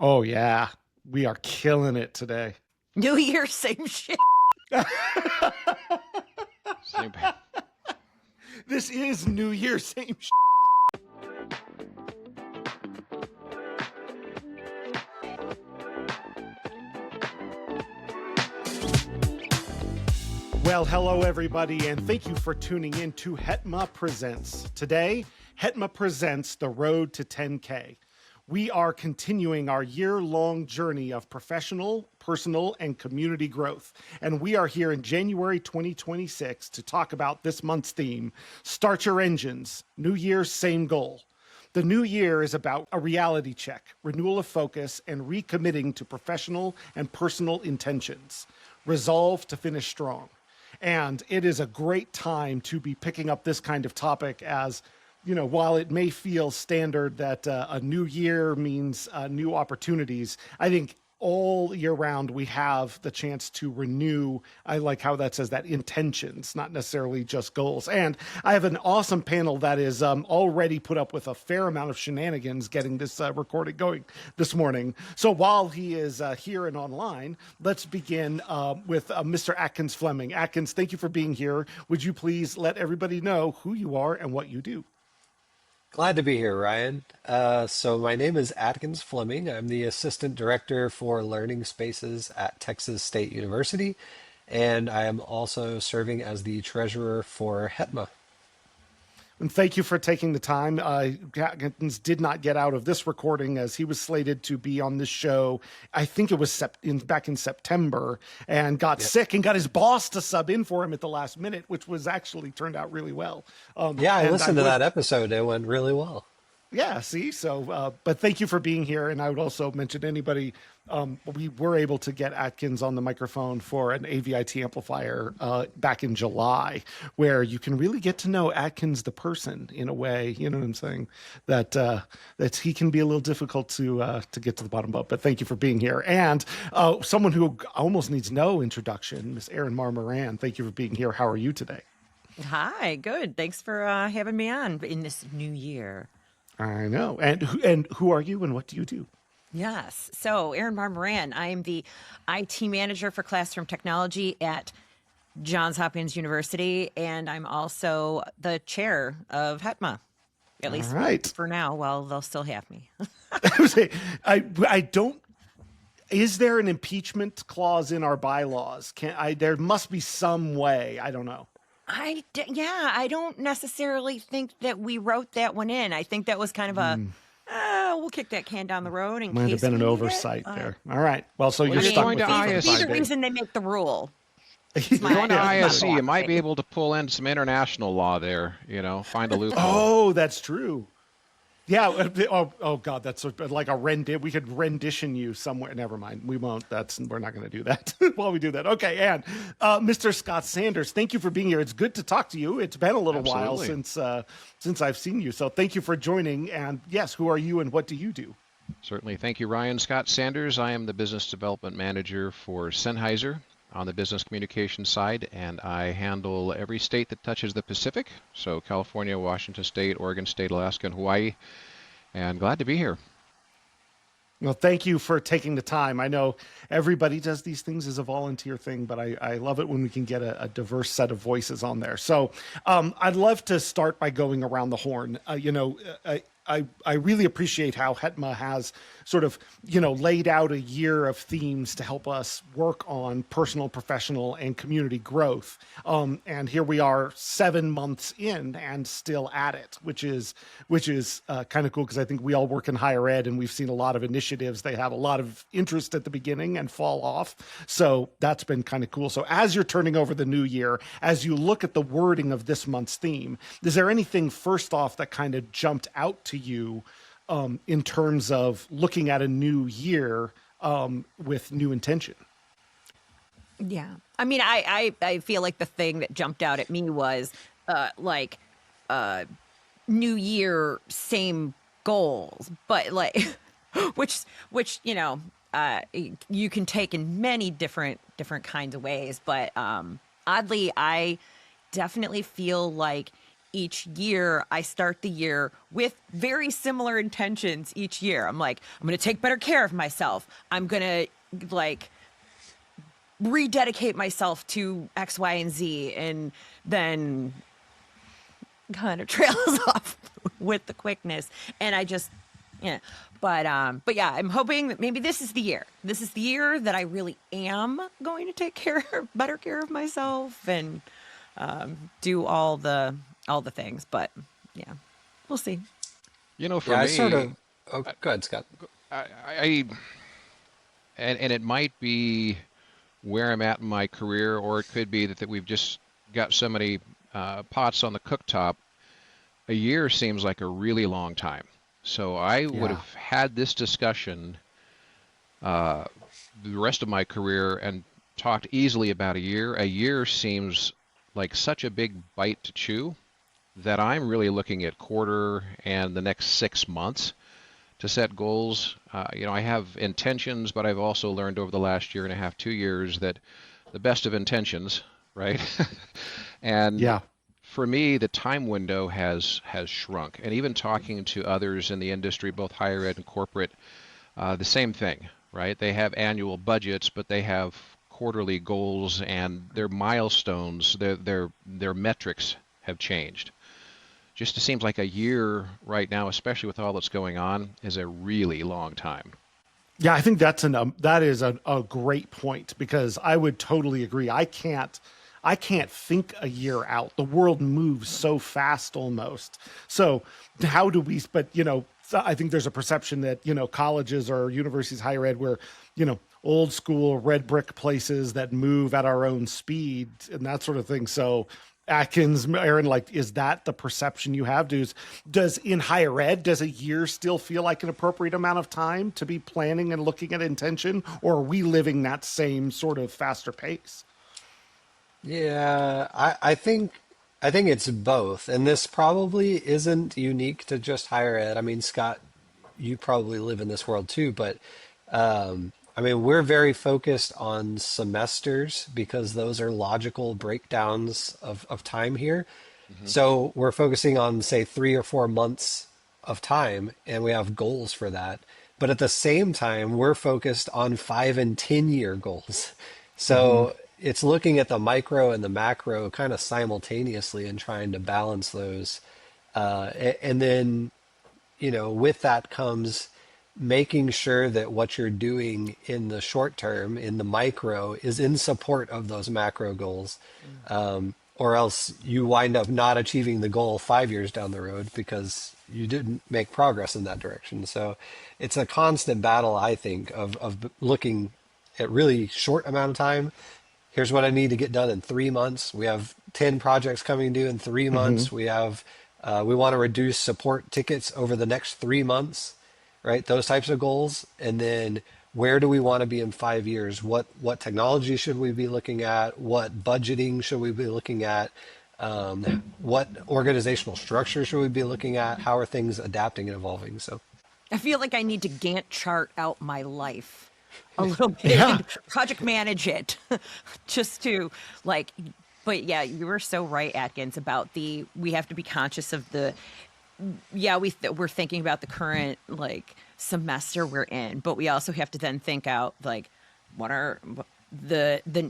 Oh, yeah. We are killing it today. New Year, same shit. Same. This is New Year, same shit. Well, hello, everybody, and thank you for tuning in to HETMA Presents. Today, HETMA presents The Road to 10K. We are continuing our year-long journey of professional, personal, and community growth. And we are here in January 2026 to talk about this month's theme, Start Your Engines, New Year, Same Goal. The new year is about a reality check, renewal of focus, and recommitting to professional and personal intentions. Resolve to finish strong. And it is a great time to be picking up this kind of topic as, you know, while it may feel standard that a new year means new opportunities, I think all year round we have the chance to renew. I like how that says that intentions, not necessarily just goals. And I have an awesome panel that is already put up with a fair amount of shenanigans getting this recording going this morning. So while he is here and online, let's begin with Mr. Atkins Fleming. Atkins, thank you for being here. Would you please let everybody know who you are and what you do? Glad to be here, Ryan. So my name is Atkins Fleming. I'm the Assistant Director for Learning Spaces at Texas State University, and I am also serving as the Treasurer for HETMA. And thank you for taking the time. Atkins did not get out of this recording as he was slated to be on this show. I think it was back in September, and got sick and got his boss to sub in for him at the last minute, which was actually turned out really well. Yeah, I listened to that episode. It went really well. Yeah, see, so, but thank you for being here. And I would also mention anybody, we were able to get Atkins on the microphone for an AVIT amplifier back in July, where you can really get to know Atkins, the person, in a way, you know what I'm saying, that he can be a little difficult to get to the bottom of. But thank you for being here. And someone who almost needs no introduction, Miss Erin Maher-Moran, thank you for being here. How are you today? Hi, good. Thanks for having me on in this new year. I know. And who are you and what do you do? Yes. So, Erin Maher-Moran, I am the IT manager for classroom technology at Hopkins University, and I'm also the chair of HETMA, at least for now. Well, they'll still have me. I don't. Is there an impeachment clause in our bylaws? There must be some way. I don't know. I don't necessarily think that we wrote that one in. I think that was kind of we'll kick that can down the road. Might have been an oversight there. All right. Well, so you're stuck with it. Be the reason they make the rule. Going to ISC, you might be able to pull in some international law there, you know, find a loophole. Oh, that's true. Yeah. Oh God, that's like a rendition. We could rendition you somewhere. Never mind. We won't. We're not going to do that while we do that. Okay. And Mr. Scott Sanders, thank you for being here. It's good to talk to you. It's been a little while since I've seen you. So thank you for joining. And yes, who are you and what do you do? Certainly. Thank you, Ryan. Scott Sanders. I am the Business Development Manager for Sennheiser on the business communication side, and I handle every state that touches the Pacific. So California, Washington State, Oregon State, Alaska, and Hawaii. And glad to be here. Well, thank you for taking the time. I know everybody does these things as a volunteer thing, but I love it when we can get a diverse set of voices on there. So I'd love to start by going around the horn. I really appreciate how HETMA has sort of, laid out a year of themes to help us work on personal, professional, and community growth. And here we are 7 months in and still at it, which is kind of cool because I think we all work in higher ed and we've seen a lot of initiatives. They have a lot of interest at the beginning and fall off. So that's been kind of cool. So as you're turning over the new year, as you look at the wording of this month's theme, is there anything first off that kind of jumped out to you in terms of looking at a new year with new intention? Yeah. I mean, I feel like the thing that jumped out at me was new year, same goals, but which you can take in many different kinds of ways. But oddly, I definitely feel like each year I start the year with very similar intentions each year. I'm like, I'm going to take better care of myself. I'm going to like rededicate myself to X, Y, and Z, and then kind of trails off with the quickness. And I just, yeah, but yeah, I'm hoping that maybe this is the year. This is the year that I really am going to take better care of myself and do all the things. But yeah, we'll see. For Yeah, I me, sort of. Oh, go ahead, Scott. I and it might be where I'm at in my career, or it could be that we've just got so many pots on the cooktop. A year seems like a really long time. So I would have had this discussion the rest of my career and talked easily about a year. A year seems like such a big bite to chew that I'm really looking at quarter and the next 6 months to set goals. I have intentions, but I've also learned over the last year and a half, 2 years, that the best of intentions, right? And for me, the time window has shrunk. And even talking to others in the industry, both higher ed and corporate, the same thing, right? They have annual budgets, but they have quarterly goals, and their milestones, their metrics have changed. Just it seems like a year right now, especially with all that's going on, is a really long time. Yeah, I think that is a great point, because I would totally agree. I can't think a year out. The world moves so fast almost. So how do we, but I think there's a perception that, colleges or universities, higher ed, where, old school red brick places that move at our own speed and that sort of thing. So Atkins, Erin, is that the perception you have? Does in higher ed, does a year still feel like an appropriate amount of time to be planning and looking at intention, or are we living that same sort of faster pace? Yeah, I think it's both, and this probably isn't unique to just higher ed. I mean, Scott, you probably live in this world too, but we're very focused on semesters because those are logical breakdowns of time here. So we're focusing on, say, 3 or 4 months of time, and we have goals for that. But at the same time, we're focused on 5 and 10 year goals. So it's looking at the micro and the macro kind of simultaneously and trying to balance those. And then, with that comes making sure that what you're doing in the short term, in the micro, is in support of those macro goals. Or else you wind up not achieving the goal 5 years down the road because you didn't make progress in that direction. So it's a constant battle, I think, of looking at really short amount of time. Here's what I need to get done in 3 months. We have 10 projects coming due in 3 months. We want to reduce support tickets over the next 3 months, right? Those types of goals. And then where do we want to be in 5 years? What technology should we be looking at? What budgeting should we be looking at? What organizational structure should we be looking at? How are things adapting and evolving? So I feel like I need to Gantt chart out my life a little bit and project manage it just to but yeah, you were so right, Atkins, about we have to be conscious of we're thinking about the current semester we're in, but we also have to then think out what are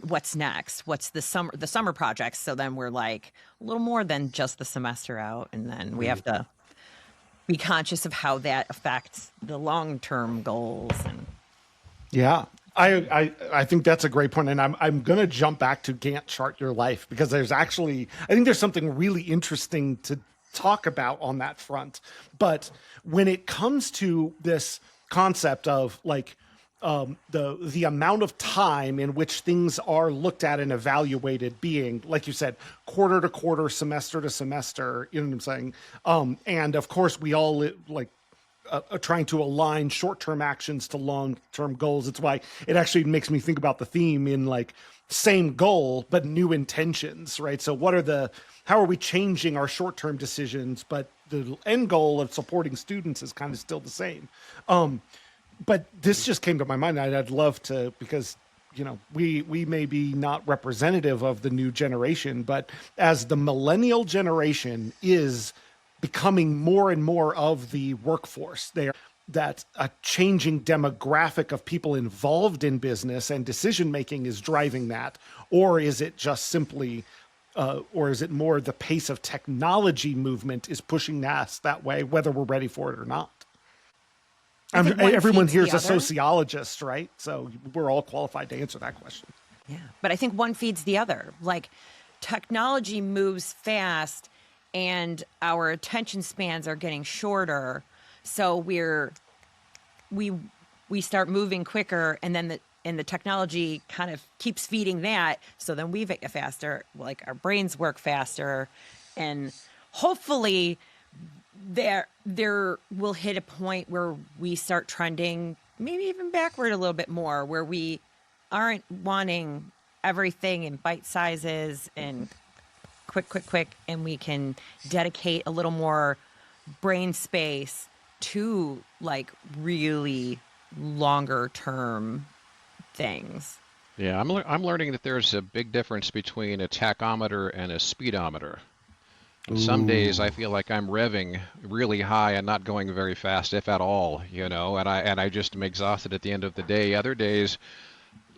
what's next, what's the summer projects. So then we're a little more than just the semester out, and then we have to be conscious of how that affects the long-term goals. And yeah, I think that's a great point, and I'm going to jump back to Gantt chart your life, because I think there's something really interesting to talk about on that front. But when it comes to this concept of the amount of time in which things are looked at and evaluated, being, like you said, quarter to quarter, semester to semester, you know what I'm saying? And of course we all trying to align short-term actions to long-term goals. It's why it actually makes me think about the theme in same goal, but new intentions, right? So how are we changing our short-term decisions, but the end goal of supporting students is kind of still the same. But this just came to my mind. I'd love to, because we may be not representative of the new generation, but as the millennial generation is becoming more and more of the workforce, that a changing demographic of people involved in business and decision making is driving that, or is it just simply or is it more the pace of technology movement is pushing us that way, whether we're ready for it or not? Everyone here is a sociologist, right? So we're all qualified to answer that question. Yeah, but I think one feeds the other. Like, technology moves fast and our attention spans are getting shorter. So we start moving quicker, and then the technology kind of keeps feeding that. So then we get faster, like our brains work faster, and hopefully there will hit a point where we start trending maybe even backward a little bit more, where we aren't wanting everything in bite sizes and quick, and we can dedicate a little more brain space to like really longer term things. Yeah, I'm learning that there's a big difference between a tachometer and a speedometer. And some days I feel like I'm revving really high and not going very fast, if at all, and I just am exhausted at the end of the day. Other days,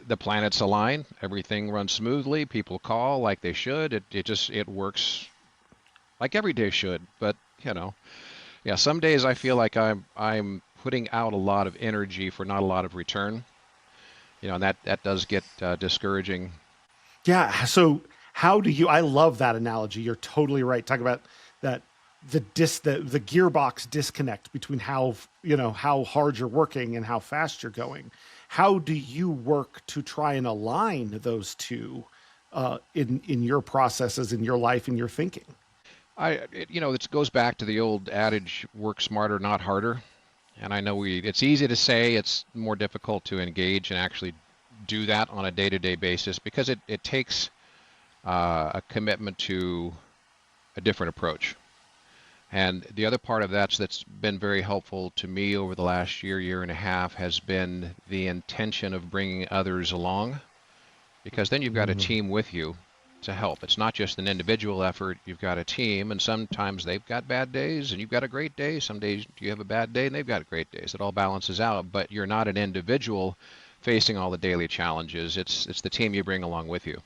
the planets align, everything runs smoothly, people call like they should. It works like every day should. But yeah, some days I feel like I'm putting out a lot of energy for not a lot of return. And that does get discouraging. Yeah. So how do you? I love that analogy. You're totally right. Talk about that the gearbox disconnect between how hard you're working and how fast you're going. How do you work to try and align those two in your processes, in your life, in your thinking? It goes back to the old adage, work smarter, not harder. And I know it's easy to say, it's more difficult to engage and actually do that on a day-to-day basis, because it takes a commitment to a different approach. And the other part of that's been very helpful to me over the last year and a half has been the intention of bringing others along, because then you've got a team with you to help. It's not just an individual effort. You've got a team, and sometimes they've got bad days and you've got a great day. Some days you have a bad day and they've got great days. It all balances out, but you're not an individual facing all the daily challenges. It's the team you bring along with you.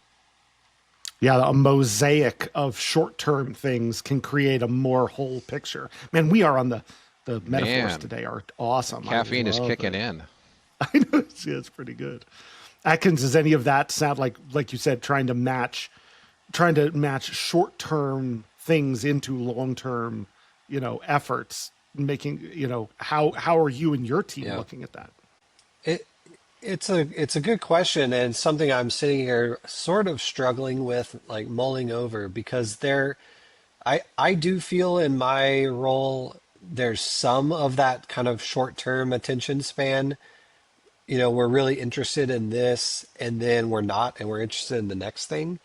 Yeah, a mosaic of short-term things can create a more whole picture. Man, we are on the metaphors today are awesome. Caffeine is kicking in. I know, it's pretty good. Atkins, does any of that sound like you said, trying to match short-term things into long-term, efforts, making, how are you and your team looking at that? It's a good question, and something I'm sitting here sort of struggling with, like mulling over, because I do feel in my role there's some of that kind of short-term attention span. We're really interested in this, and then we're not, and we're interested in the next thing.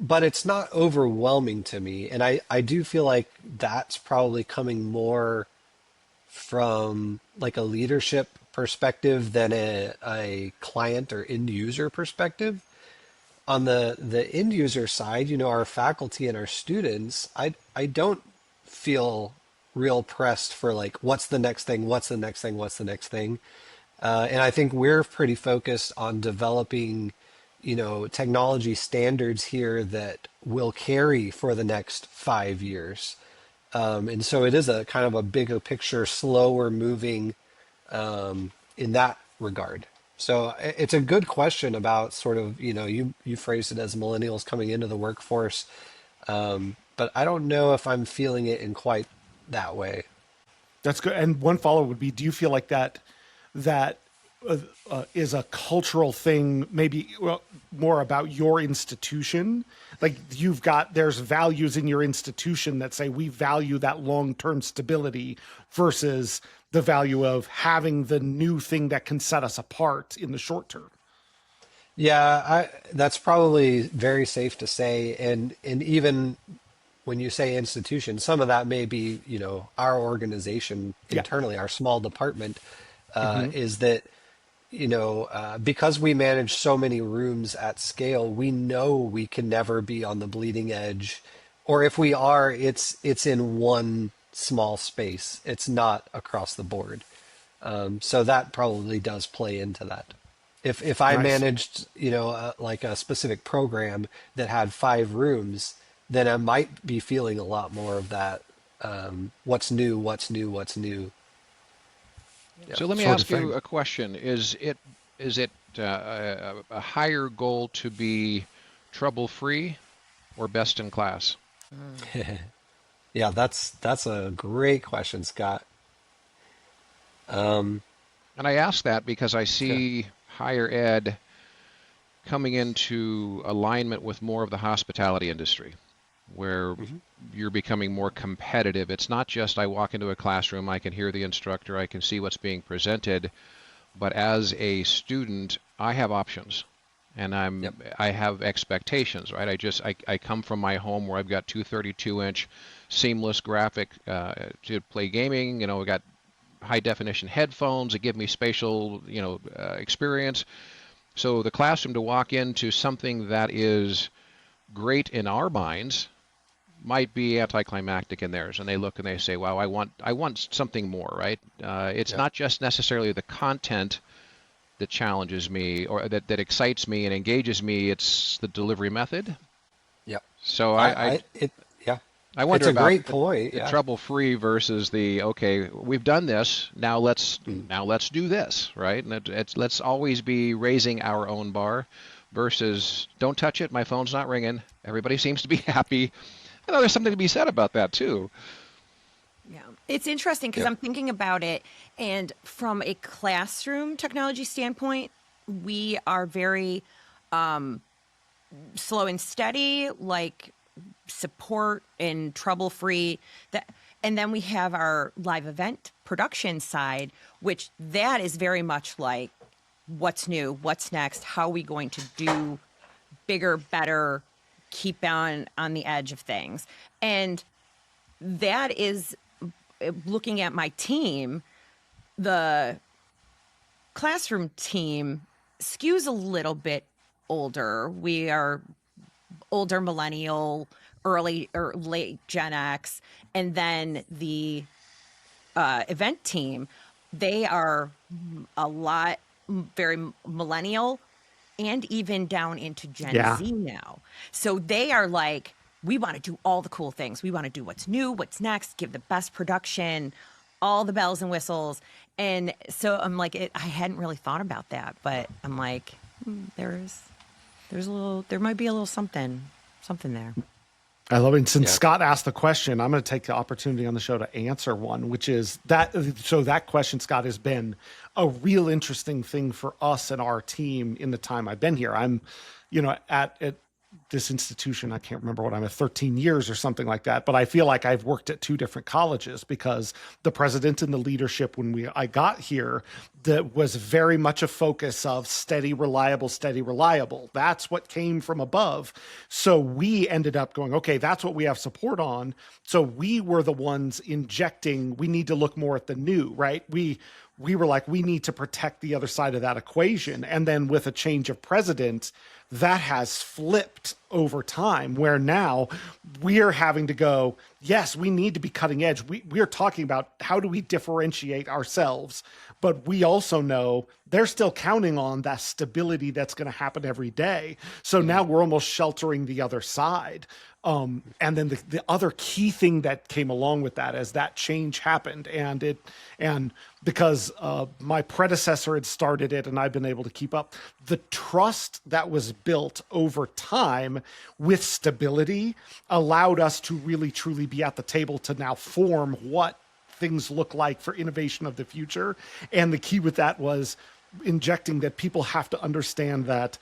But it's not overwhelming to me, and I do feel like that's probably coming more from like a leadership perspective than a client or end user perspective. On the end user side, our faculty and our students, I don't feel real pressed for like, what's the next thing? What's the next thing? What's the next thing? And I think we're pretty focused on developing, technology standards here that will carry for the next 5 years. And so it is a kind of a bigger picture, slower moving in that regard. So it's a good question about sort of, you phrased it as millennials coming into the workforce. But I don't know if I'm feeling it in quite that way. That's good. And one follow would be, do you feel like that is a cultural thing, maybe more about your institution? Like there's values in your institution that say we value that long-term stability versus the value of having the new thing that can set us apart in the short term. Yeah, that's probably very safe to say. And even when you say institution, some of that may be, our organization internally, our small department, is that because we manage so many rooms at scale, we know we can never be on the bleeding edge, or if we are, it's in one small space. It's not across the board. So that probably does play into that. If I Nice. managed, like a specific program that had 5 rooms, then I might be feeling a lot more of that. What's new? What's new? What's new? Yeah, So let me sort of ask you thing. a question. Is it a higher goal to be trouble-free or best in class? Yeah, that's a great question, Scott. Um, And I ask that because I yeah. see higher ed coming into alignment with more of the hospitality industry, where Mhm. you're becoming more competitive. It's not just I walk into a classroom, I can hear the instructor, I can see what's being presented, but as a student, I have options and Yep. I have expectations, right? I come from my home where I've got two 32-inch seamless graphic to play gaming. We got high definition headphones that give me spatial, experience. So the classroom to walk into something that is great in our minds might be anticlimactic in theirs, and they look and they say, "Wow, I want something more." Right? It's Yep. not just necessarily the content that challenges me or that excites me and engages me. It's the delivery method. Yep. So I I it yeah. I It's wonder a about great point. the Yeah. trouble-free versus the okay, we've done this, Mm. now let's do this, right? And let's always be raising our own bar versus don't touch it, my phone's not ringing. Everybody seems to be happy. I know there's something to be said about that too. Yeah. It's interesting because Yep. I'm thinking about it, and from a classroom technology standpoint, we are very slow and steady, like support and trouble free. That, and then we have our live event production side, which that is very much like what's new, what's next, how are we going to do bigger, better, keep on the edge of things, and that is looking at my team, the classroom team skews a little bit older. We are older millennial, early or late Gen X, and then the event team, they are a lot very millennial and even down into Gen Yeah. Z now. So they are like, we want to do all the cool things. We want to do what's new, what's next, give the best production, all the bells and whistles. And so I'm like, I hadn't really thought about that, but I'm like, there's a little, there might be a little something there. I love it. And since Yeah. Scott asked the question, I'm going to take the opportunity on the show to answer one, which is that. So that question, Scott, has been a real interesting thing for us and our team in the time I've been here. I'm, at this institution, I can't remember what I'm at, 13 years or something like that. But I feel like I've worked at 2 different colleges because the president and the leadership when I got here, that was very much a focus of steady, reliable, steady, reliable. That's what came from above. So we ended up going, okay, that's what we have support on. So we were the ones injecting, we need to look more at the new, right? We were like, we need to protect the other side of that equation. And then with a change of president, that has flipped over time where now we're having to go, yes, we need to be cutting edge. We're talking about how do we differentiate ourselves, but we also know they're still counting on that stability that's going to happen every day. So now we're almost sheltering the other side. And then the other key thing that came along with that as that change happened, and because my predecessor had started it and I've been able to keep up, the trust that was built over time with stability allowed us to really truly be at the table to now form what things look like for innovation of the future. And the key with that was injecting that people have to understand that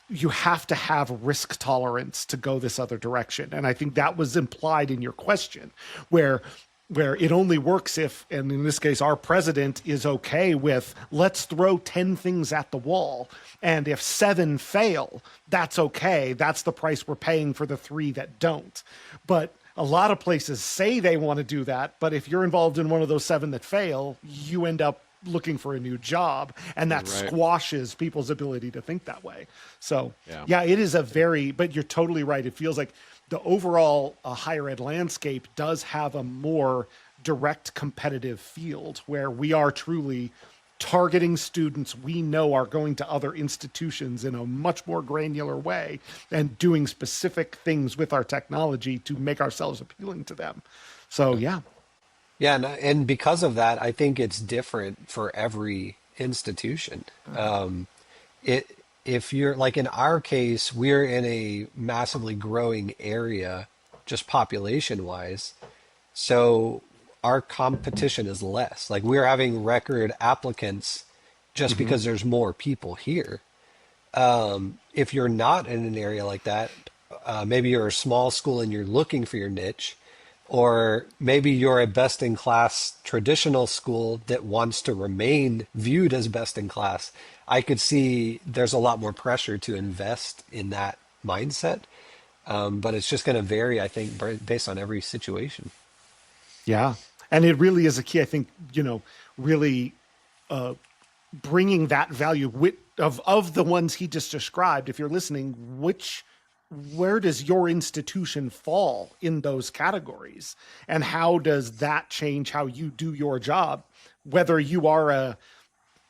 you have to have risk tolerance to go this other direction. And I think that was implied in your question, where it only works if, and in this case, our president is okay with, let's throw 10 things at the wall. And if 7 fail, that's okay. That's the price we're paying for the 3 that don't. But a lot of places say they want to do that. But if you're involved in one of those 7 that fail, you end up looking for a new job, and that Right. squashes people's ability to think that way. So Yeah. yeah, it is but you're totally right. It feels like the overall higher ed landscape does have a more direct competitive field where we are truly targeting students we know are going to other institutions in a much more granular way and doing specific things with our technology to make ourselves appealing to them. So yeah. Yeah, and because of that, I think it's different for every institution. It if you're like in our case, we're in a massively growing area, just population wise. So our competition is less. Like we're having record applicants just because there's more people here. If you're not in an area like that, maybe you're a small school and you're looking for your niche, or maybe you're a best in class traditional school that wants to remain viewed as best in class. I could see there's a lot more pressure to invest in that mindset. But it's just going to vary, I think, based on every situation. Yeah. And it really is a key, I think, really bringing that value of the ones he just described. If you're listening, where does your institution fall in those categories? And how does that change how you do your job? Whether you are a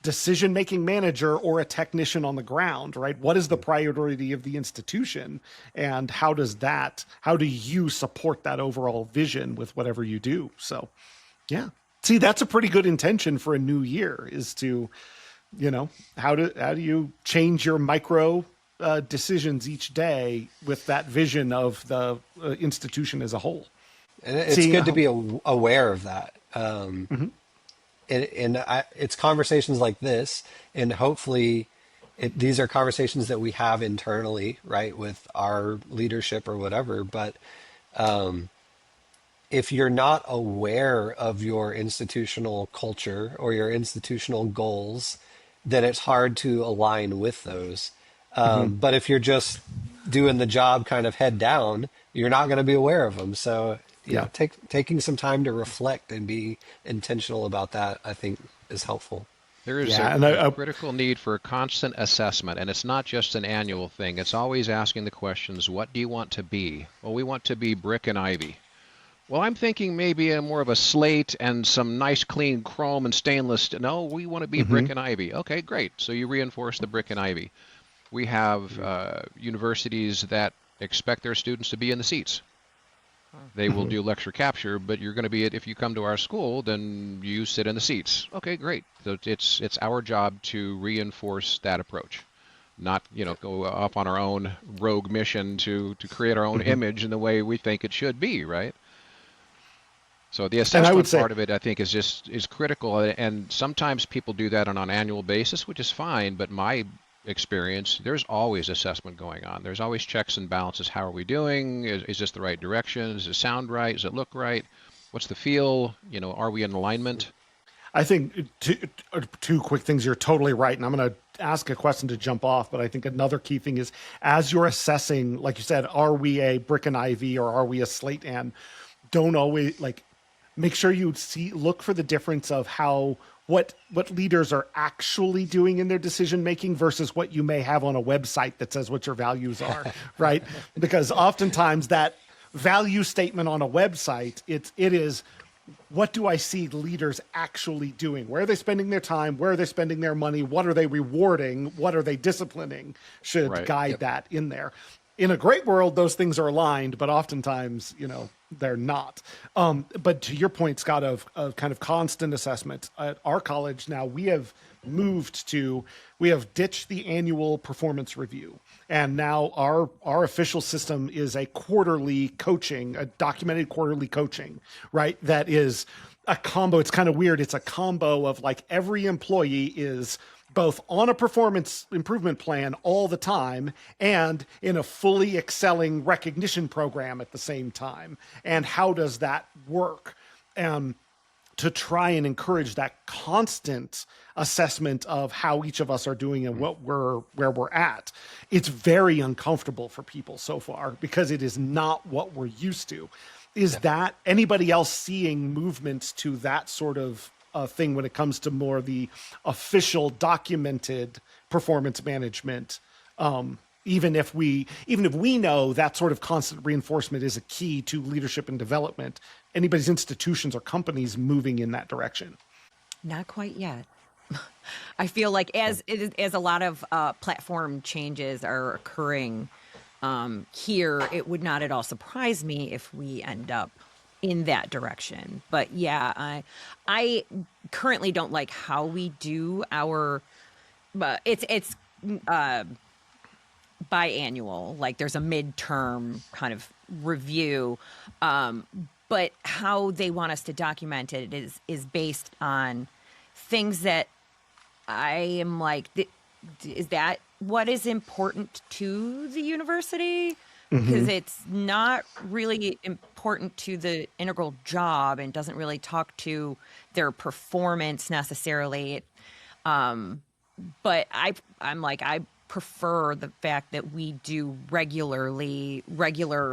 decision-making manager or a technician on the ground, right? What is the priority of the institution? And how do you support that overall vision with whatever you do? So, yeah. See, that's a pretty good intention for a new year, is to, how do you change your micro decisions each day with that vision of the institution as a whole? And it's good to be aware of that. It's conversations like this, and hopefully these are conversations that we have internally, right, with our leadership or whatever. But if you're not aware of your institutional culture or your institutional goals, then it's hard to align with those. But if you're just doing the job kind of head down, you're not going to be aware of them. So taking some time to reflect and be intentional about that, I think, is helpful. There is a critical need for constant assessment, and it's not just an annual thing. It's always asking the questions, what do you want to be? Well, we want to be brick and ivy. Well, I'm thinking maybe more of a slate and some nice clean chrome and stainless. No, we want to be brick and ivy. Okay, great. So you reinforce the brick and ivy. We have universities that expect their students to be in the seats. They will do lecture capture, but you're going to be if you come to our school, then you sit in the seats. Okay, great. So it's our job to reinforce that approach, not go off on our own rogue mission to create our own image in the way we think it should be, right? So the assessment part of it, I think, is critical, and sometimes people do that on an annual basis, which is fine. But my experience, there's always assessment going on. There's always checks and balances. How are we doing? Is this the right direction? Does it sound right? Does it look right? What's the feel? Are we in alignment? I think two quick things. You're totally right, and I'm going to ask a question to jump off. But I think another key thing is, as you're assessing, like you said, are we a brick and ivy or are we a slate? And don't always make sure you look for the difference of what leaders are actually doing in their decision making versus what you may have on a website that says what your values are, right? Because oftentimes that value statement on a website, it is, what do I see leaders actually doing? Where are they spending their time? Where are they spending their money? What are they rewarding? What are they disciplining? Should guide that in there. In a great world, those things are aligned, but oftentimes, they're not. But to your point, Scott, of kind of constant assessment, at our college now, we have ditched the annual performance review. And now our official system is a documented quarterly coaching, right? That is a combo. It's kind of weird. It's a combo of every employee is both on a performance improvement plan all the time and in a fully excelling recognition program at the same time. And how does that work? To try and encourage that constant assessment of how each of us are doing and where we're at. It's very uncomfortable for people so far because it is not what we're used to. Is that anybody else seeing movements to that sort of thing when it comes to more the official documented performance management. Even if we know that sort of constant reinforcement is a key to leadership and development, anybody's institutions or companies moving in that direction. Not quite yet. I feel like as a lot of platform changes are occurring here, it would not at all surprise me if we end up in that direction. But yeah, I currently don't like how we do our. It's biannual. Like there's a midterm kind of review, but how they want us to document it is based on things that I am like, is that what is important to the university? Because it's not really important to the integral job and doesn't really talk to their performance necessarily. But I'm like, I prefer the fact that we do regular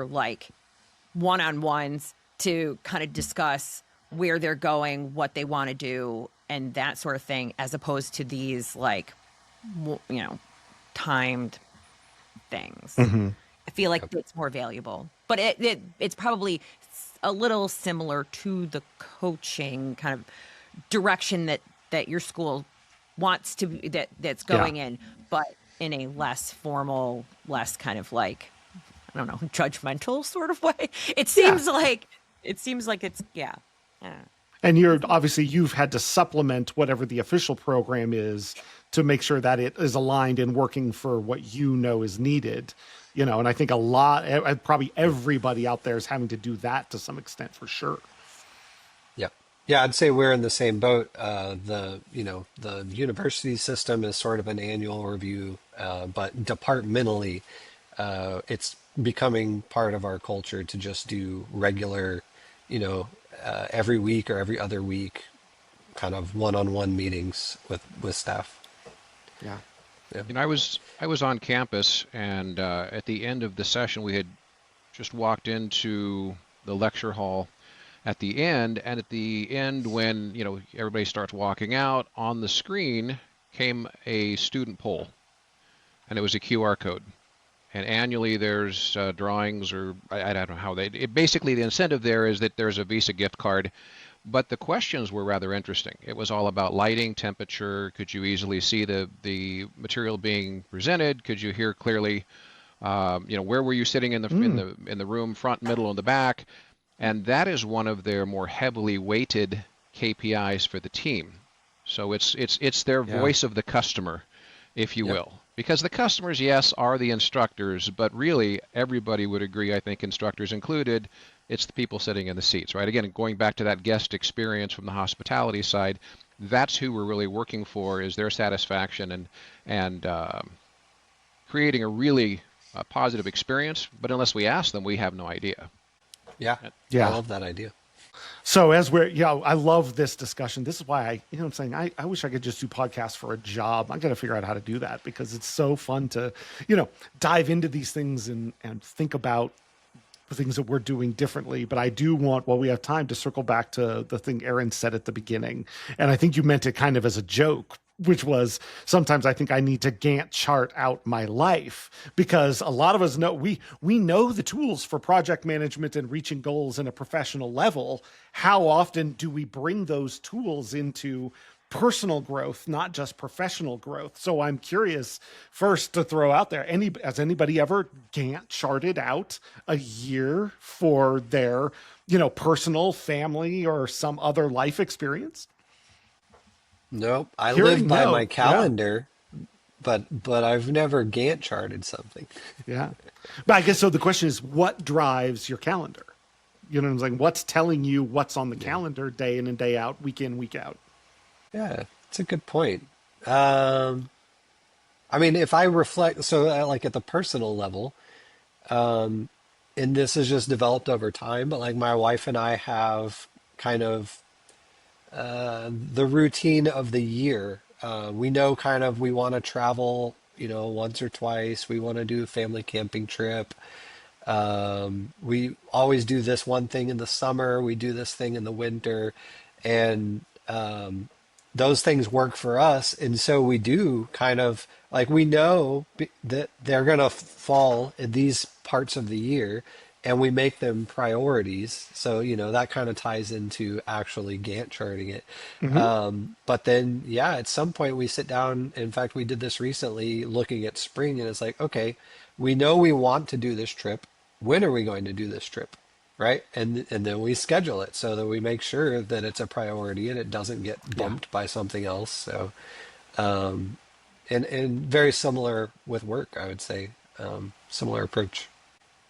like one-on-ones to kind of discuss where they're going, what they want to do, and that sort of thing, as opposed to these like, timed things. I feel like it's more valuable, but it's probably a little similar to the coaching kind of direction that your school wants to be, that's going in, but in a less formal, less kind of like, I don't know, judgmental sort of way. It seems like it's And you've had to supplement whatever the official program is to make sure that it is aligned and working for what you know is needed. And I think probably everybody out there is having to do that to some extent for sure. Yep. Yeah, I'd say we're in the same boat. The university system is sort of an annual review, but departmentally, it's becoming part of our culture to just do regular, every week or every other week, kind of one-on-one meetings with staff. Yeah. I was on campus, and at the end of the session, we had just walked into the lecture hall at the end, and at the end, when everybody starts walking out, on the screen came a student poll, and it was a QR code. And annually, there's drawings, or I don't know how basically the incentive there is that there's a Visa gift card. But the questions were rather interesting. It was all about lighting, temperature. Could you easily see the material being presented? Could you hear clearly? Where were you sitting in the room, front, middle, and the back? And that is one of their more heavily weighted KPIs for the team. So it's their voice of the customer, if you will. Because the customers, yes, are the instructors, but really everybody would agree, I think instructors included, it's the people sitting in the seats, right? Again, going back to that guest experience from the hospitality side, that's who we're really working for, is their satisfaction and creating a really positive experience. But unless we ask them, we have no idea. Yeah. I love that idea. So as I love this discussion. This is why I'm saying I wish I could just do podcasts for a job. I got to figure out how to do that because it's so fun to, dive into these things and think about the things that we're doing differently. But I do want, while we have time, to circle back to the thing Erin said at the beginning. And I think you meant it kind of as a joke, which was sometimes I think I need to Gantt chart out my life because a lot of us know we know the tools for project management and reaching goals in a professional level. How often do we bring those tools into personal growth, not just professional growth? So I'm curious first to throw out there, has anybody ever Gantt charted out a year for their, personal, family, or some other life experience? Nope. I live by my calendar, but I've never Gantt charted something. Yeah. But I guess so the question is, what drives your calendar? You know what I'm saying? What's telling you what's on the calendar day in and day out, week in, week out? Yeah, it's a good point. I mean, if I reflect, so like at the personal level, and this has just developed over time, but like my wife and I have kind of the routine of the year. We know kind of we want to travel, once or twice. We want to do a family camping trip. We always do this one thing in the summer. We do this thing in the winter. And those things work for us. And so we do kind of like, we know that they're going to fall in these parts of the year, and we make them priorities. So, that kind of ties into actually Gantt charting it. Hmm. But then, yeah, at some point we sit down. In fact, we did this recently looking at spring, and it's like, okay, we know we want to do this trip. When are we going to do this trip? Right. And then we schedule it so that we make sure that it's a priority and it doesn't get Yeah. bumped by something else. So, and very similar with work, I would say, similar approach.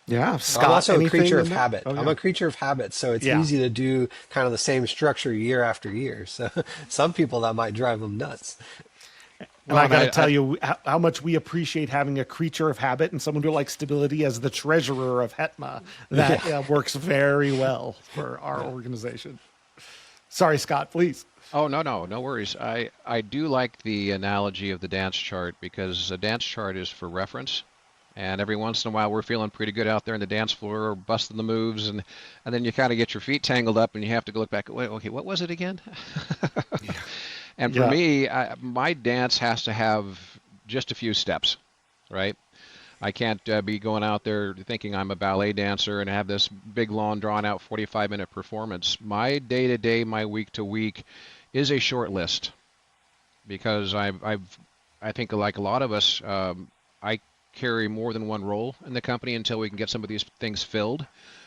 Yeah. I'm Scott, also a anything creature in of that? habit. Oh, I'm yeah. a creature of habit, so it's Yeah. easy to do kind of the same structure year after year. So some people that might drive them nuts. And I Well, got to and tell you how much we appreciate having a creature of habit and someone who likes stability as the treasurer of HETMA. That Yeah. works very well for our organization. Sorry, Scott, please. oh, no worries. I do like the analogy of the dance chart because a dance chart is for reference. And every once in a while, we're feeling pretty good out there on the dance floor or busting the moves. And then you kind of get your feet tangled up and you have to go look back. Wait, okay, what was it again? And for Yeah. me, my dance has to have just a few steps, right? I can't be going out there thinking I'm a ballet dancer and have this big, long, drawn-out 45-minute performance. My day-to-day, my week-to-week is a short list because I think like a lot of us, I carry more than one role in the company until we can get some of these things filled.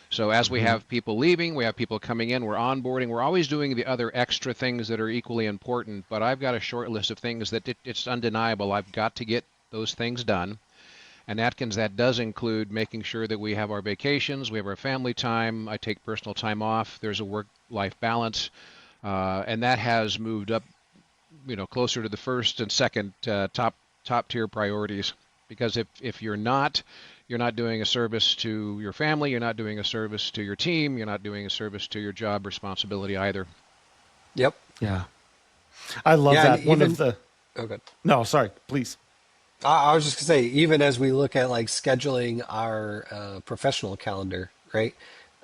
So as we Hmm. have people leaving, we have people coming in, we're onboarding, we're always doing the other extra things that are equally important, but I've got a short list of things that it's undeniable. I've got to get those things done. And Atkins, that does include making sure that we have our vacations, we have our family time, I take personal time off, there's a work-life balance, and that has moved up, closer to the first and second top tier priorities. Because if you're not doing a service to your family, you're not doing a service to your team, you're not doing a service to your job responsibility either. Yep. Yeah. I love Yeah, and that. One of even the, okay. no, sorry, please. I was just gonna say, even as we look at like scheduling our professional calendar, right?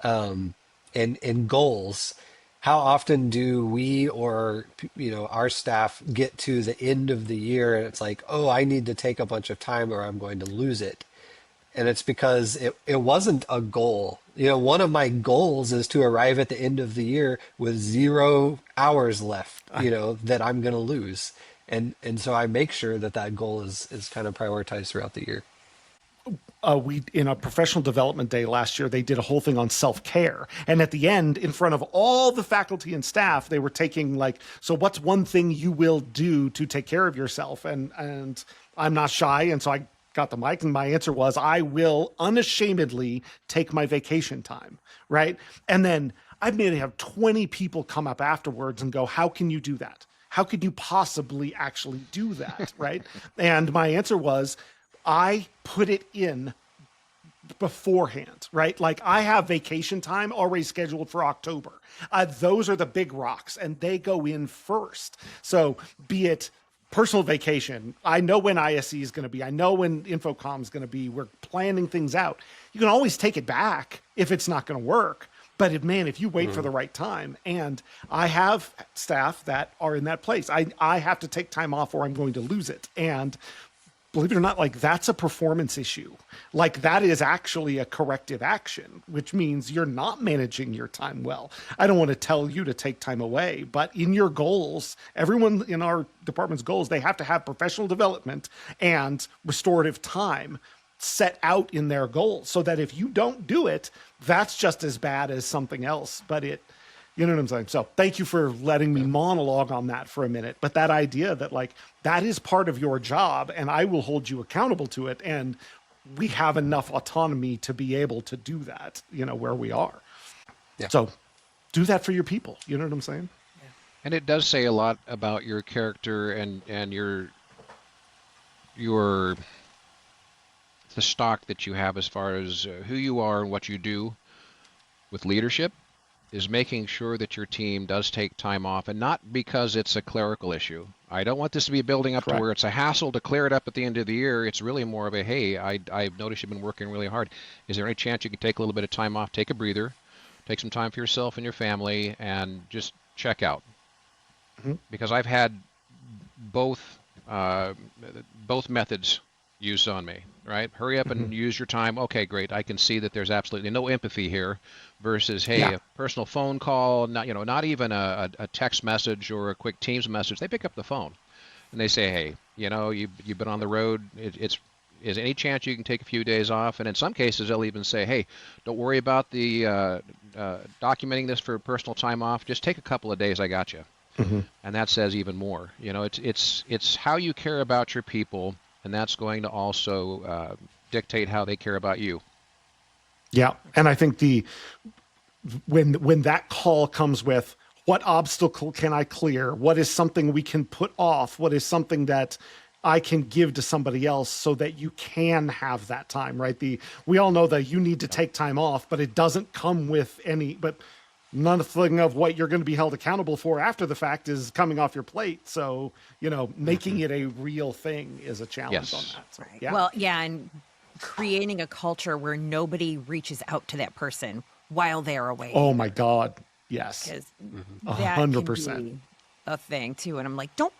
And goals, how often do we or our staff get to the end of the year and it's like, oh, I need to take a bunch of time or I'm going to lose it. And it's because it wasn't a goal. One of my goals is to arrive at the end of the year with 0 hours left, that I'm going to lose. And so I make sure that goal is kind of prioritized throughout the year. We in a professional development day last year, they did a whole thing on self-care, and at the end, in front of all the faculty and staff, they were taking like, so what's one thing you will do to take care of yourself? And I'm not shy, and so I got the mic, and my answer was, I will unashamedly take my vacation time, right? And then I maybe have 20 people come up afterwards and go, how can you do that? How could you possibly actually do that, right? And my answer was, I put it in beforehand, right? Like I have vacation time already scheduled for October. Those are the big rocks and they go in first. So be it personal vacation, I know when ISE is going to be, I know when Infocom is going to be, we're planning things out. You can always take it back if it's not going to work. But if you wait for the right time, and I have staff that are in that place, I have to take time off or I'm going to lose it. And believe it or not, like that's a performance issue. Like that is actually a corrective action, which means you're not managing your time well. I don't want to tell you to take time away, but in your goals, everyone in our department's goals, they have to have professional development and restorative time set out in their goals so that if you don't do it, that's just as bad as something else. But you know what I'm saying? So thank you for letting me monologue on that for a minute. But that idea that like, that is part of your job and I will hold you accountable to it. And we have enough autonomy to be able to do that, where we are. Yeah. So do that for your people. You know what I'm saying? And it does say a lot about your character and your the stock that you have as far as who you are and what you do with leadership is making sure that your team does take time off, and not because it's a clerical issue. I don't want this to be building up Correct. to where it's a hassle to clear it up at the end of the year. It's really more of a, hey, I've noticed you've been working really hard. Is there any chance you can take a little bit of time off, take a breather, take some time for yourself and your family, and just check out? because I've had both uh, both methods used on me, right? Hurry up and use your time. Okay, great. I can see that there's absolutely no empathy here versus, hey, Yeah. a personal phone call, not even a text message or a quick Teams message. They pick up the phone and they say, hey, you've been on the road. It's is any chance you can take a few days off? And in some cases, they'll even say, hey, don't worry about the documenting this for personal time off. Just take a couple of days. I got you. And that says even more. It's how you care about your people, and that's going to also dictate how they care about you. Yeah. And I think when that call comes with, what obstacle can I clear? What is something we can put off? What is something that I can give to somebody else so that you can have that time, right? We all know that you need to take time off, but it doesn't come with nothing of what you're going to be held accountable for after the fact is coming off your plate. So, making it a real thing is a challenge on Yes. that. So, Right. yeah. Well, yeah, and creating a culture where nobody reaches out to that person while they're away. Oh my God. Yes. Because A that can 100%. be a thing too. And I'm like, don't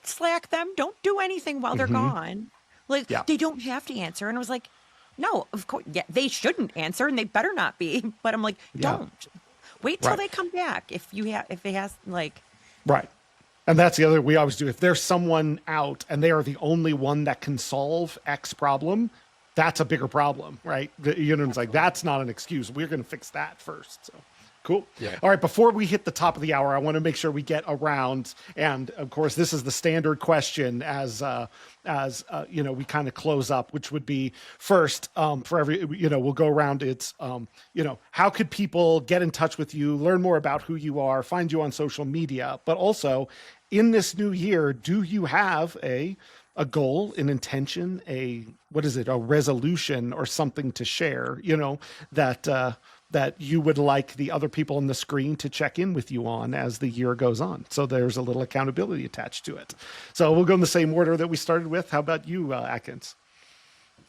Slack them, don't do anything while they're gone. Like Yeah. they don't have to answer. And I was like, no, of course, yeah, they shouldn't answer, and they better not be. But I'm like, Yeah. don't wait till Right. they come back. If it has like, Right. And that's the other we always do. If there's someone out and they are the only one that can solve X problem, that's a bigger problem, right? It's like, that's not an excuse. We're going to fix that first. So cool. Yeah. All right. Before we hit the top of the hour, I want to make sure we get around. And of course, this is the standard question as we kind of close up, which would be first, for every, we'll go around. It's, how could people get in touch with you, learn more about who you are, find you on social media, but also in this new year, do you have a goal, an intention, a resolution or something to share, that you would like the other people on the screen to check in with you on as the year goes on. So there's a little accountability attached to it. So we'll go in the same order that we started with. How about you, Atkins?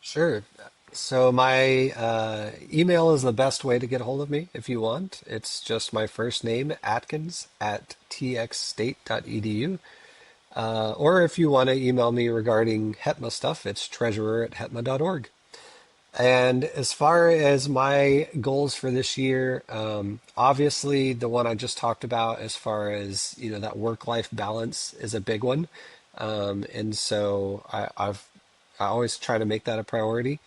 Sure. So my email is the best way to get a hold of me if you want. It's just my first name, Atkins, at txstate.edu. Or if you want to email me regarding HETMA stuff, it's treasurer@hetma.org. And as far as my goals for this year, obviously the one I just talked about, as far as that work-life balance, is a big one, and so I always try to make that a priority.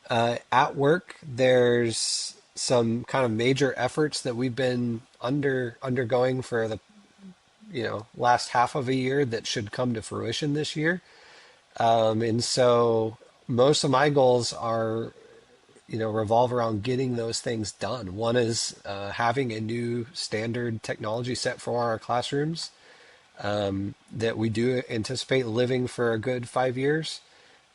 At work, there's some kind of major efforts that we've been undergoing for the last half of a year that should come to fruition this year, and so most of my goals are, revolve around getting those things done. One is having a new standard technology set for our classrooms that we do anticipate living for a good 5 years.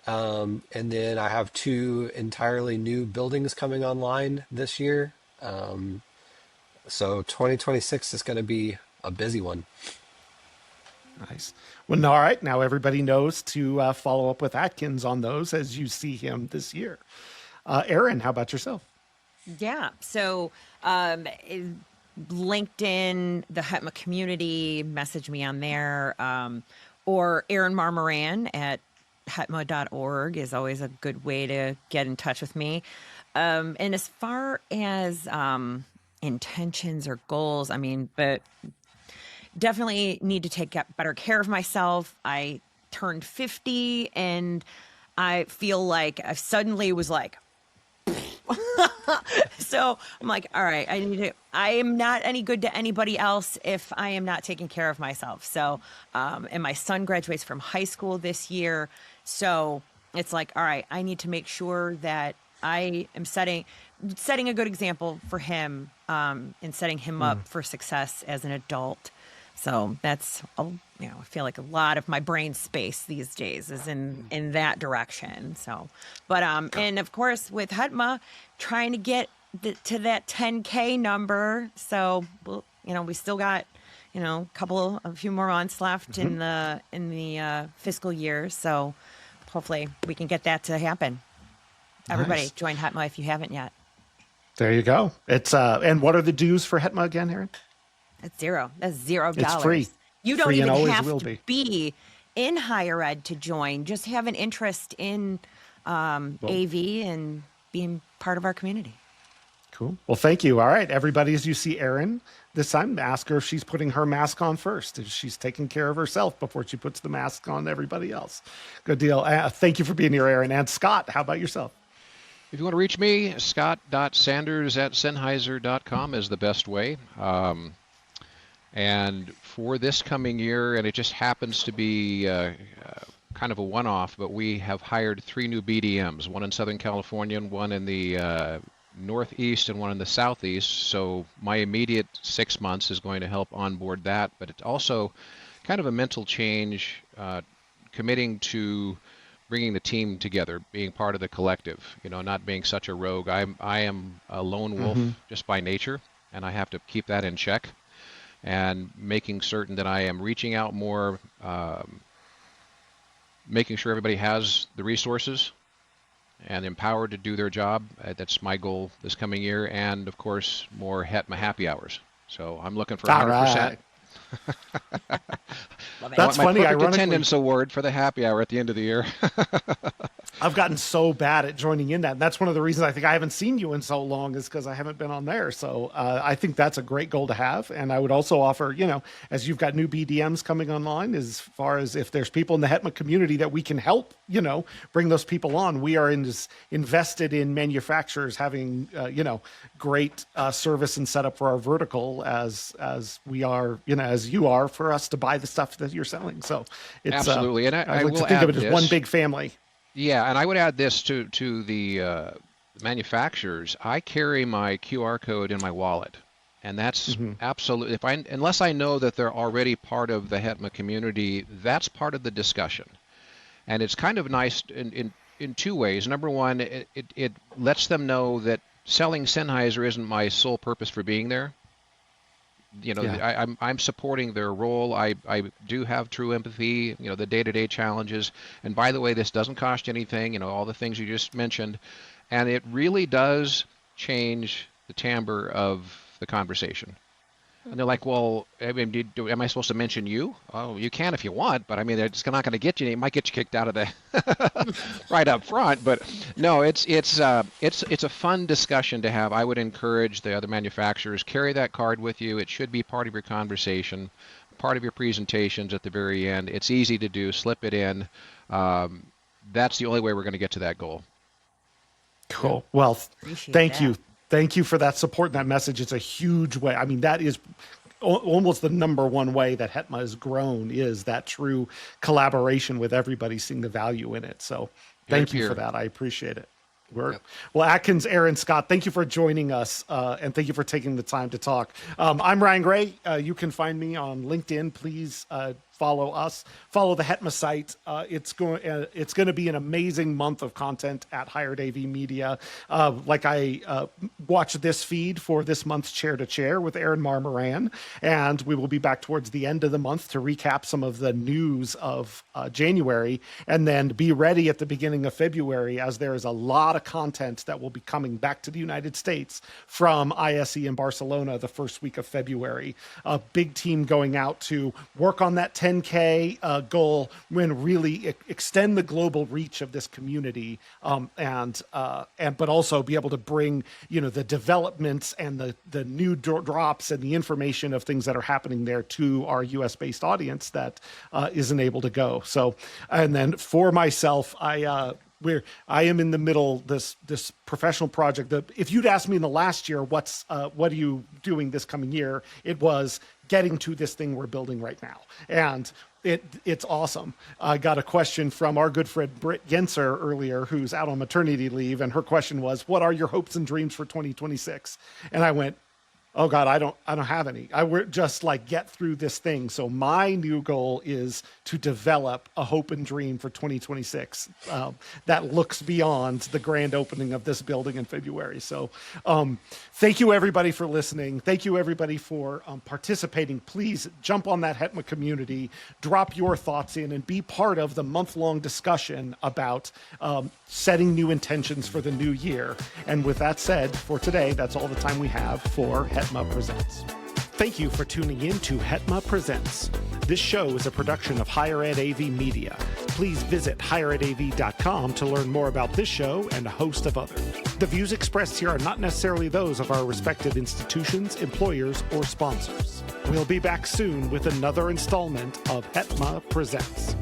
And then I have 2 entirely new buildings coming online this year. So 2026 is going to be a busy one. Nice. Well, all right. Now everybody knows to follow up with Atkins on those as you see him this year. Erin, how about yourself? yeah. So LinkedIn, the HETMA community, message me on there, or Erin Maher-Moran at hetma.org is always a good way to get in touch with me. And as far as intentions or goals, but definitely need to take better care of myself. I turned 50 and I feel like I suddenly was like, so I'm like, all right, I am not any good to anybody else if I am not taking care of myself. So, and my son graduates from high school this year. So it's like, all right, I need to make sure that I am setting a good example for him, and setting him up for success as an adult. So that's, I feel like a lot of my brain space these days is in that direction. So, but, and of course with HETMA, trying to get to that 10K number. So, we still got, a few more months left in the fiscal year. So hopefully we can get that to happen. Everybody Nice. join HETMA if you haven't yet. There you go. It's and what are the dues for HETMA again, Erin? That's zero. That's $0. It's free. You don't Free and even always have will to be. be in higher ed to join. Just have an interest in AV and being part of our community. Cool. Well, thank you. All right, everybody, as you see Erin this time, ask her if she's putting her mask on first, if she's taking care of herself before she puts the mask on everybody else. Good deal. Thank you for being here, Erin. And Scott, how about yourself? If you want to reach me, scott.sanders@sennheiser.com is the best way. And for this coming year, and it just happens to be kind of a one-off, but we have hired 3 new BDMs, one in Southern California and one in the Northeast and one in the Southeast. So my immediate 6 months is going to help onboard that, but it's also kind of a mental change, committing to bringing the team together, being part of the collective, not being such a rogue. I am a lone wolf just by nature, and I have to keep that in check, and making certain that I am reaching out more, making sure everybody has the resources and empowered to do their job. That's my goal this coming year. And of course, more HETMA happy hours. So I'm looking for 100%. Right. That's funny. Perfect Ironically, attendance award for the happy hour at the end of the year. I've gotten so bad at joining in that. And that's one of the reasons I think I haven't seen you in so long, is because I haven't been on there. So I think that's a great goal to have. And I would also offer, as you've got new BDMs coming online, as far as if there's people in the HETMA community that we can help, bring those people on. We are invested in manufacturers having, great service and setup for our vertical as we are, as you are for us to buy the stuff that you're selling. So it's absolutely. And I like will to think add of it as one big family. Yeah, and I would add this to the manufacturers. I carry my QR code in my wallet, and that's absolutely, unless I know that they're already part of the HETMA community, that's part of the discussion. And it's kind of nice in 2 ways. Number one, it lets them know that selling Sennheiser isn't my sole purpose for being there. I'm supporting their role. I do have true empathy, the day-to-day challenges. And by the way, this doesn't cost anything, all the things you just mentioned. And it really does change the timbre of the conversation. And they're like, well, am I supposed to mention you? Oh, you can if you want, but it's not going to get you. It might get you kicked out of the right up front. But no, it's a fun discussion to have. I would encourage the other manufacturers, carry that card with you. It should be part of your conversation, part of your presentations at the very end. It's easy to do. Slip it in. That's the only way we're going to get to that goal. Cool. Well, thank you. Thank you for that support and that message. It's a huge way. That is almost the number one way that HETMA has grown, is that true collaboration with everybody seeing the value in it. So thank you for that. I appreciate it. Well, Atkins, Erin, Scott, thank you for joining us, and thank you for taking the time to talk. I'm Ryan Gray. You can find me on LinkedIn. Please follow us. Follow the HETMA site. It's going to be an amazing month of content at Hired AV Media. Like I watch this feed for this month's Chair to Chair with Erin Maher-Moran, and we will be back towards the end of the month to recap some of the news of January, and then be ready at the beginning of February, as there is a lot of content that will be coming back to the United States from ISE in Barcelona the first week of February. A big team going out to work on that 10K goal, when really extend the global reach of this community, but also be able to bring the developments and the new drops and the information of things that are happening there to our US based audience that isn't able to go. So, and then for myself, I am in the middle this professional project that, if you'd asked me in the last year, what are you doing this coming year, it was getting to this thing we're building right now. And it's awesome. I got a question from our good friend Britt Genser earlier, who's out on maternity leave. And her question was, what are your hopes and dreams for 2026? And I went, oh God, I don't have any. I would just get through this thing. So my new goal is to develop a hope and dream for 2026 that looks beyond the grand opening of this building in February. So thank you everybody for listening. Thank you everybody for participating. Please jump on that HETMA community, drop your thoughts in, and be part of the month-long discussion about setting new intentions for the new year. And with that said, for today, that's all the time we have for HETMA Presents. Thank you for tuning in to HETMA Presents. This show is a production of Higher Ed AV Media. Please visit higheredav.com to learn more about this show and a host of others. The views expressed here are not necessarily those of our respective institutions, employers, or sponsors. We'll be back soon with another installment of HETMA Presents.